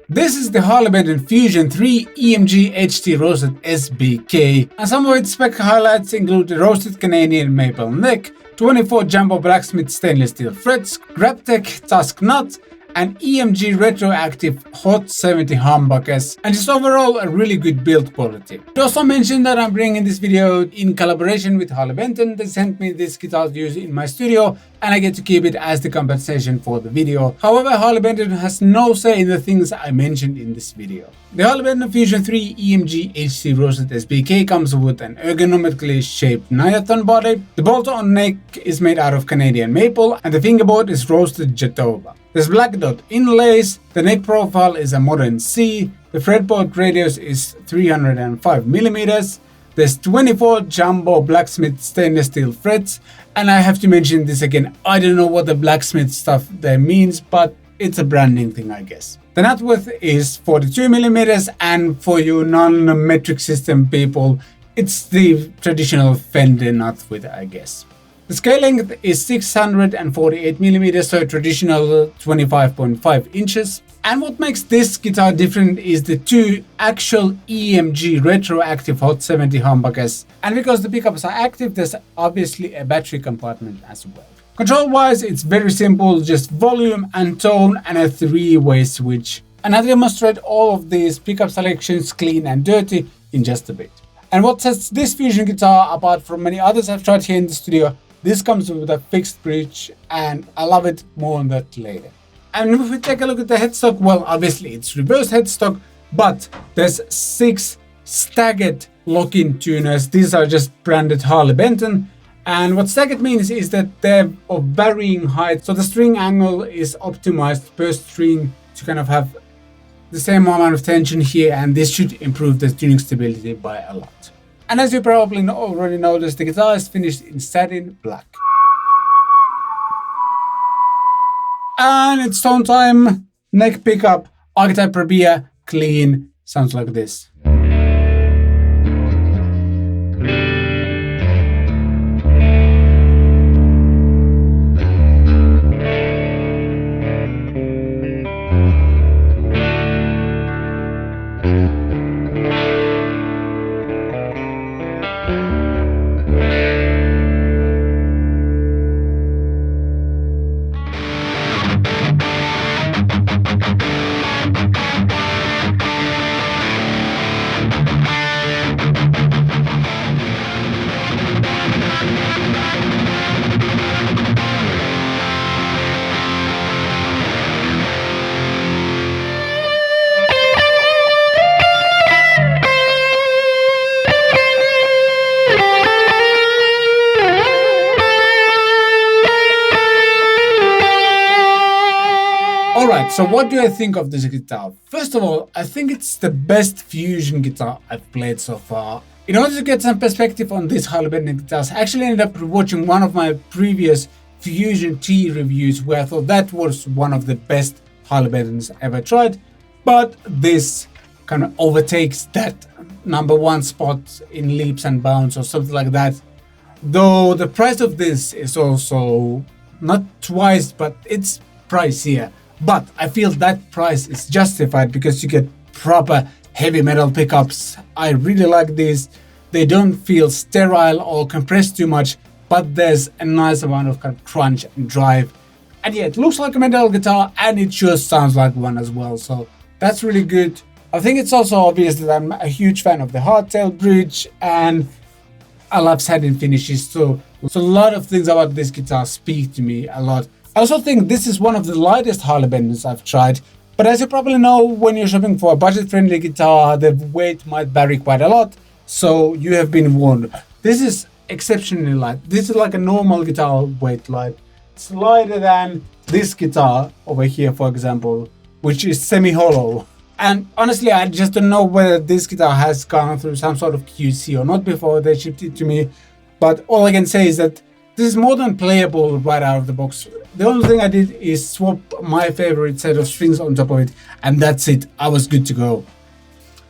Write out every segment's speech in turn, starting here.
This is the Harley Benton Fusion 3 EMG HT Roasted SBK, and some of its spec highlights include the roasted Canadian maple neck, 24 jumbo Blacksmith stainless steel frets, GrabTech tusk nut, and EMG Retroactive Hot 70 humbuckers, and just overall a really good build quality. It also mentioned that I'm bringing this video in collaboration with Harley Benton. They sent me this guitar to use in my studio, and I get to keep it as the compensation for the video. However, Harley Benton has no say in the things I mentioned in this video. The Harley Benton Fusion 3 EMG HT Roasted SBK comes with an ergonomically shaped Nyathon body. The bolt-on neck is made out of Canadian maple, and the fingerboard is roasted Jatoba. There's black dot inlays, the neck profile is a modern C, the fretboard radius is 305mm, there's 24 jumbo Blacksmith stainless steel frets, and I have to mention this again, I don't know what the Blacksmith stuff there means, but it's a branding thing, I guess. The nut width is 42mm, and for you non-metric system people, it's the traditional Fender nut width, I guess. The scale length is 648mm, so traditional 25.5 inches. And what makes this guitar different is the two actual EMG Retroactive Hot 70 humbuckers. And because the pickups are active, there's obviously a battery compartment as well. Control-wise, it's very simple, just volume and tone and a three-way switch. And I'll demonstrate all of these pickup selections clean and dirty in just a bit. And what sets this Fusion guitar apart from many others I've tried here in the studio, this comes with a fixed bridge, and I love it. More on that later. And if we take a look at the headstock, well, obviously it's reverse headstock, but there's 6 staggered lock-in tuners. These are just branded Harley Benton. And what staggered means is that they're of varying height, so the string angle is optimized per string to kind of have the same amount of tension here, and this should improve the tuning stability by a lot. And as you probably already noticed, the guitar is finished in satin black. And it's tone time. Neck pickup, Archetype Rabea, clean, sounds like this. Alright, so what do I think of this guitar? First of all, I think it's the best Fusion guitar I've played so far. In order to get some perspective on these Harley Benton guitars, I actually ended up watching one of my previous Fusion T reviews where I thought that was one of the best Harley Bentons ever tried, but this kind of overtakes that #1 spot in leaps and bounds or something like that. Though the price of this is also not twice, but it's pricier. But I feel that price is justified because you get proper heavy metal pickups. I really like these. They don't feel sterile or compressed too much, but there's a nice amount of kind of crunch and drive. And yeah, it looks like a metal guitar and it sure sounds like one as well. So that's really good. I think it's also obvious that I'm a huge fan of the hardtail bridge and I love satin finishes. So a lot of things about this guitar speak to me a lot. I also think this is one of the lightest Harley Bentons I've tried, but as you probably know, when you're shopping for a budget-friendly guitar, the weight might vary quite a lot, so you have been warned. This is exceptionally light. This is like a normal guitar weight light. It's lighter than this guitar over here, for example, which is semi-hollow. And honestly, I just don't know whether this guitar has gone through some sort of QC or not before they shipped it to me, but all I can say is that this is more than playable right out of the box. The only thing I did is swap my favorite set of strings on top of it, and that's it. I was good to go.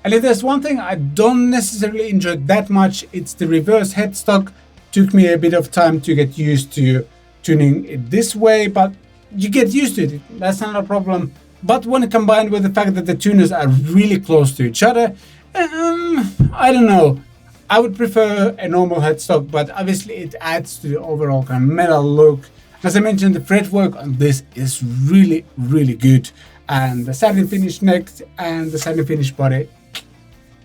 And if there's one thing I don't necessarily enjoy that much, it's the reverse headstock. Took me a bit of time to get used to tuning it this way, but you get used to it. That's not a problem. But when combined with the fact that the tuners are really close to each other, I don't know. I would prefer a normal headstock, but obviously it adds to the overall kind of metal look. As I mentioned, the fretwork on this is really, really good. And the satin finish neck and the satin finish body,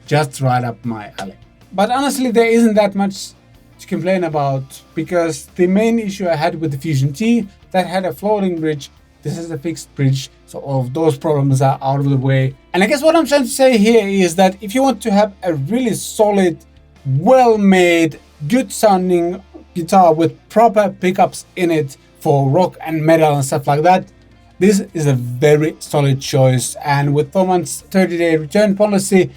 just right up my alley. But honestly, there isn't that much to complain about, because the main issue I had with the Fusion T, that had a floating bridge. This is a fixed bridge, so all of those problems are out of the way. And I guess what I'm trying to say here is that if you want to have a really solid, well-made, good sounding guitar with proper pickups in it for rock and metal and stuff like that, this is a very solid choice. And with Thomann's 30-day return policy,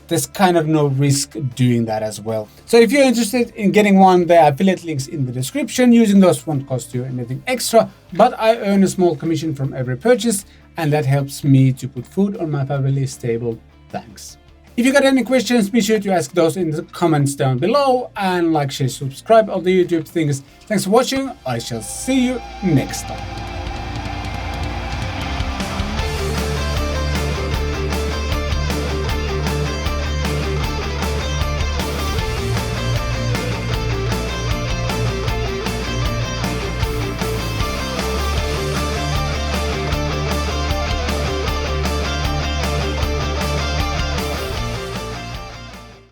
there's kind of no risk doing that as well. So if you're interested in getting one, there are affiliate links in the description. Using those won't cost you anything extra, but I earn a small commission from every purchase, and that helps me to put food on my family's table. Thanks. If you got any questions, be sure to ask those in the comments down below, and like, share, subscribe, all the YouTube things. Thanks for watching. I shall see you next time.